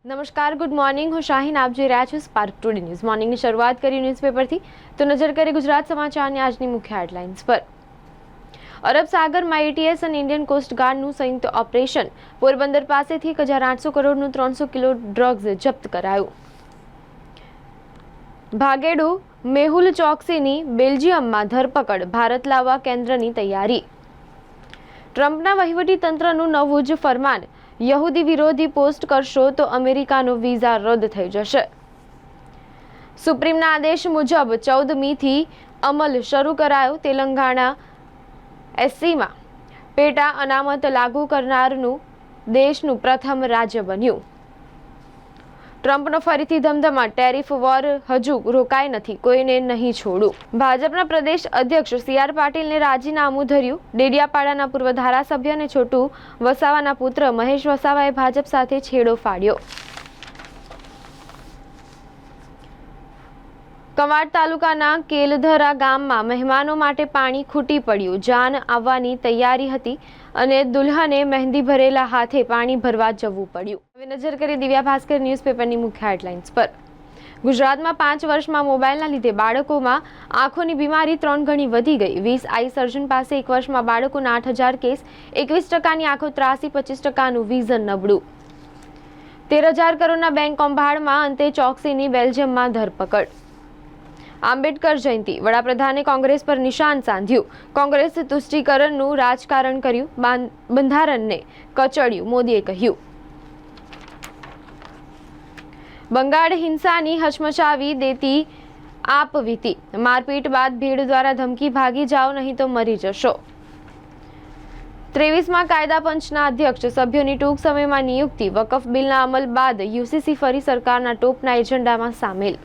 નમસ્કાર, good morning. હું શાહીન, આપ જોઈ રહ્યા છો સ્પાર્ક ટુડે ન્યૂઝ. મોર્નિંગની શરૂઆત કરી ન્યૂઝપેપરથી. તો નજર કરીએ ગુજરાત સમાચારની આજની મુખ્ય હેડલાઇન્સ પર. અરબ સાગરમાં એટીએસ અને ઇન્ડિયન કોસ્ટગાર્ડનું સંયુક્ત ઓપરેશન. પોરબંદર પાસેથી 1800 કરોડનું 300 કિલો ડ્રગ્સ જપ્ત કરાયું. ભાગેડુ મેહુલ ચોકસીની બેલ્જિયમમાં ધરપકડ. ભારત લાવવા કેન્દ્રની તૈયારી. ટ્રમ્પના વહીવટી તંત્રનું નવું જ ફરમાન. યહૂદી વિરોધી પોસ્ટ કરશો તો અમેરિકાનો વિઝા રદ થઈ જશે. સુપ્રીમના આદેશ મુજબ 14મીથી અમલ શરૂ કરાયો. તેલંગાણા એસસીમાં પેટા અનામત લાગુ કરનારનું દેશનું પ્રથમ રાજ્ય બન્યું. ટ્રમ્પનો ફરીથી ધમધમાટ. ટેરિફ વોર હજુ રોકાય નથી, કોઈને નહીં છોડું. ભાજપના પ્રદેશ અધ્યક્ષ CR પાટીલને રાજીનામું ધર્યું. ડેડિયાપાડાના પૂર્વ ધારાસભ્ય અને છોટુ વસાવાના પુત્ર મહેશ વસાવાએ ભાજપ સાથે છેડો ફાડ્યો. કવાંટ તાલુકાના કેલધરા ગામમાં મહેમાનો માટે પાણી ખૂટી પડ્યું. જાન આવવાની તૈયારી હતી અને દુલ્હને મહેંદી ભરેલા હાથે પાણી ભરવા જવું પડ્યું. હવે નજર કરીએ દિવ્યા ભાસ્કર ન્યૂઝપેપરની મુખ્ય હેડલાઇન્સ પર. ગુજરાતમાં 5 વર્ષમાં મોબાઈલના લીધે બાળકોમાં આંખોની બીમારી 3 ગણી વધી ગઈ. 20 આઈ સર્જન પાસે 1 વર્ષમાં બાળકોના 8000 કેસ. 21% આંખો ત્રાસી, 25% વિઝન નબળું. 13000 કરોડના બેંક કૌભાંડમાં અંતે ચોકસીની બેલ્જિયમમાં ધરપકડ. આંબેડકર જયંતિ. વડાપ્રધાને કોંગ્રેસ પર નિશાન સાધ્યું. કોંગ્રેસ તુષ્ટિકરણનું રાજકારણ કર્યું. બંધારણને કચડ્યું, મોદીએ કહ્યું. બંગાળ હિંસાની હચમચાવી દેતી આપવીતી. મારપીટ બાદ ભીડ દ્વારા ધમકી ભાગી જાઓ નહીં તો મરી જશો. 23મા કાયદા પંચના અધ્યક્ષ સભ્યોની ટૂંક સમયમાં નિયુક્તિ. વકફ બિલના અમલ બાદ યુસીસી ફરી સરકારના ટોપના એજન્ડામાં સામેલ.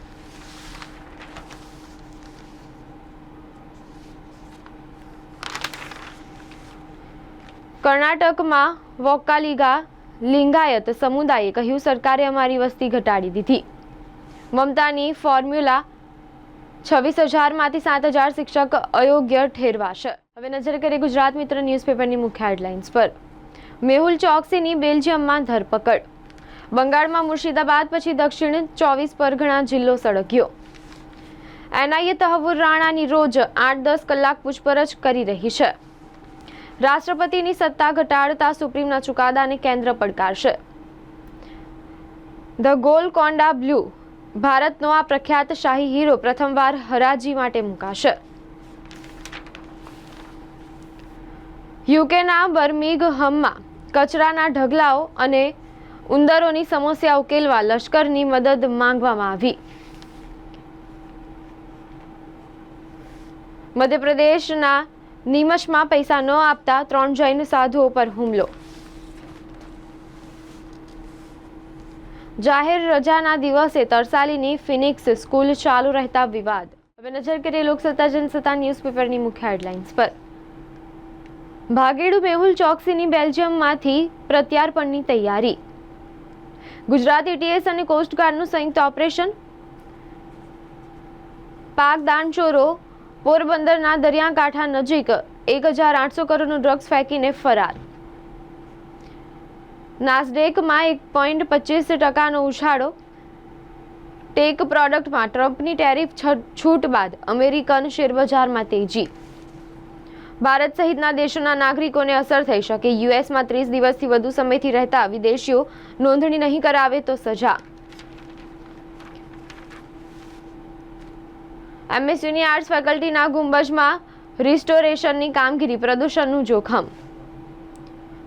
કર્ણાટકમાં વોક્કાલિગા લિંગાયત સમુદાયે કહ્યું, સરકારે અમારી વસ્તી ઘટાડી દીધી. મમતાની ફોર્મ્યુલા. 26,000માંથી 7,000 શિક્ષક અયોગ્ય ઠેરવાશે. હવે નજર કરીએ ગુજરાત મિત્ર ન્યૂઝપેપરની મુખ્ય હેડલાઇન્સ પર. મેહુલ ચોકસીની બેલ્જિયમમાં ધરપકડ. બંગાળમાં મુર્શિદાબાદ પછી દક્ષિણ 24 પરગણા જિલ્લો સળગ્યો. એનઆઈએ તહવ્વુર રાણાની રોજ 8-10 કલાક પૂછપરછ કરી રહી છે. રાષ્ટ્રપતિની સત્તા ઘટાડતા સુપ્રીમના ચુકાદાને કેન્દ્ર પડકારશે. The Golconda blue. ભારતનો આ પ્રખ્યાત શાહી હીરો પ્રથમવાર હરાજી માટે મુકાશે. યુકેના બર્મિંગહામમાં કચરાના ઢગલાઓ અને ઉંદરોની સમસ્યા ઉકેલવા લશ્કરની મદદ માંગવામાં આવી. મધ્યપ્રદેશના નીમચમાં પૈસા ન આપતા 3 જૈન સાધુઓ પર હુમલો. જાહેર રજાના દિવસે તરસાલીની ફિનિક્સ સ્કૂલ ચાલુ રહેતા વિવાદ. હવે નજર કરીએ લોકસત્તા જનસત્તા ન્યૂઝપેપરની મુખ્ય હેડલાઇન્સ પર. ભાગેડુ મેહુલ ચોકસીની બેલ્જિયમમાંથી પ્રત્યાર્પણની તૈયારી. ગુજરાત એટીએસ અને કોસ્ટગાર્ડનું સંયુક્ત ઓપરેશન. પાક દાણચોરો પોરબંદરના દરિયાકાંઠા નજીક 1800 કરોડનું ડ્રગ્સ ફેંકીને ફરાર. નાસ્ડેકમાં 1.25% ઉછાળો. ટેક પ્રોડક્ટમાં ટ્રમ્પની ટેરિફ છૂટ બાદ અમેરિકન શેરબજારમાં તેજી. ભારત સહિતના દેશોના નાગરિકોને અસર થઈ શકે. યુએસમાં 30 દિવસથી વધુ સમયથી રહેતા વિદેશીઓ નોંધણી નહીં કરાવે તો સજા. એમએસયુની આર્ટ્સ ફેકલ્ટીના ગુંબજમાં રિસ્ટોરેશનની કામગીરી. પ્રદૂષણનું જોખમ.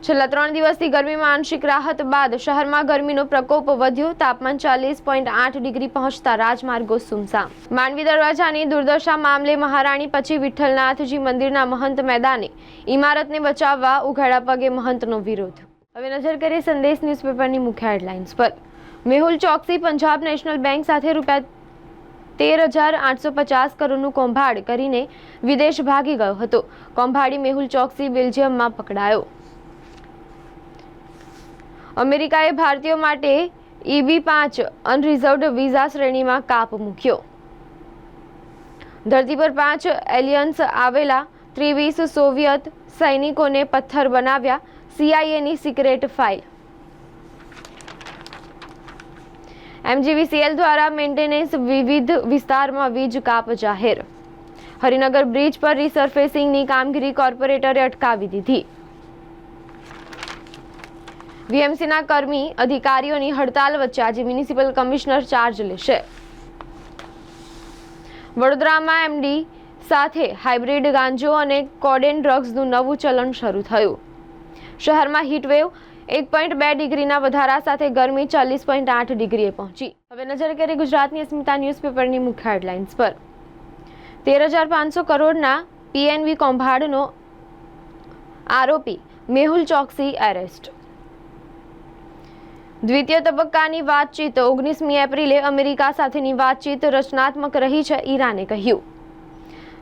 છેલ્લા 3 દિવસથી ગરમીમાં આંશિક રાહત બાદ શહેરમાં ગરમીનો પ્રકોપ વધ્યો. તાપમાન 40.8 ડિગ્રી પહોંચતા રાજમાર્ગો સુમસામ. માંડવી દરવાજાની દુર્દશા મામલે મહારાણી પછી વિઠ્ઠલનાથજી મંદિરના મહંત મેદાને. ઇમારતને બચાવવા ઉઘાડા પગે મહંતનો વિરોધ. હવે નજર કરીએ સંદેશ ન્યૂઝપેપરની મુખ્ય હેડલાઇન્સ પર. મેહુલ ચોકસી પંજાબ નેશનલ બેંક સાથે રૂપિયા 13,850 કરોડનું કૌભાંડ કરીને વિદેશ ભાગી ગયો હતો. કૌભાંડી મેહુલ ચોકસી બેલ્જિયમમાં પકડાયો. અમેરિકાએ ભારતીયો માટે EB-5 અનરિઝર્વડ વિઝા શ્રેણીમાં કાપ મૂક્યો. ધરતી પર 5 એલિયન્સ આવેલા 23 સોવિયત સૈનિકોને પથ્થર બનાવ્યા. CIAની સિક્રેટ ફાઇલ. MGVCL દ્વારા મેન્ટેનન્સ વિવિધ વિસ્તારમાં વીજ કાપ જાહેર. હરિનગર બ્રિજ પર રિસર્ફેસિંગની કામગીરી કોર્પોરેટરે અટકાવી દીધી. VMCના કર્મી અધિકારીઓની હડતાલ વચ્ચે આજે મ્યુનિસિપલ કમિશનર ચાર્જ લેશે. વડોદરામાં MD સાથે હાઇબ્રિડ ગાંજો અને કોડેન ડ્રગ્સનું નવું ચલણ શરૂ થયું. શહેરમાં હીટવેવ 1.2 ડિગ્રીના વધારા સાથે ગરમી 40.8 ડિગ્રીએ પહોંચી. હવે નજર કરીએ ગુજરાતની અસ્મિતા ન્યૂઝપેપરની મુખ્ય હેડલાઇન્સ પર. 13,500 કરોડના PNB કૌભાંડનો આરોપી મેહુલ ચોકસી એરેસ્ટ. દ્વિતીય તબક્કાની વાતચીત 19મી એપ્રિલે અમેરિકા સાથેની વાતચીત રચનાત્મક રહી છે, ઈરાને કહ્યું.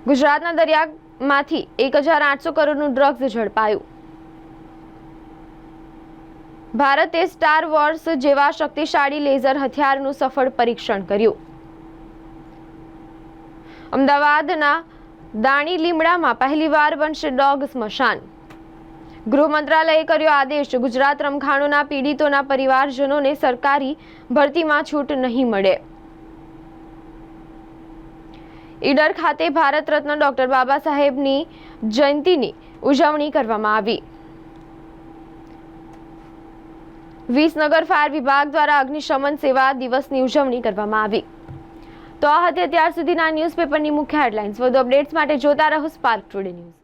ગુજરાતના દરિયામાંથી 1,800 કરોડનું ડ્રગ્સ ઝડપાયું. ભારતે સ્ટાર વોર્સ જેવા શક્તિશાળી લેઝર હથિયારનું સફળ પરીક્ષણ કર્યું. અમદાવાદના દાણી લીમડામાં પહેલીવાર બનશે ડોગ સ્મશાન. ગૃહ મંત્રાલયે કર્યો આદેશ, ગુજરાત રમખાણોના પીડિતોના પરિવારજનોને સરકારી ભરતીમાં છૂટ નહીં મળે. ઈડર ખાતે ભારત રત્ન ડોક્ટર બાબા સાહેબની જયંતિની ઉજવણી કરવામાં આવી. વિસનગર ફાયર વિભાગ દ્વારા અગ્નિશમન સેવા દિવસની ઉજવણી કરવામાં આવી. તો આ હતી અત્યાર સુધીના ન્યૂઝપેપરની મુખ્ય હેડલાઇન્સ. વધુ અપડેટ્સ માટે જોતા રહો સ્પાર્ક ટુડે ન્યૂઝ.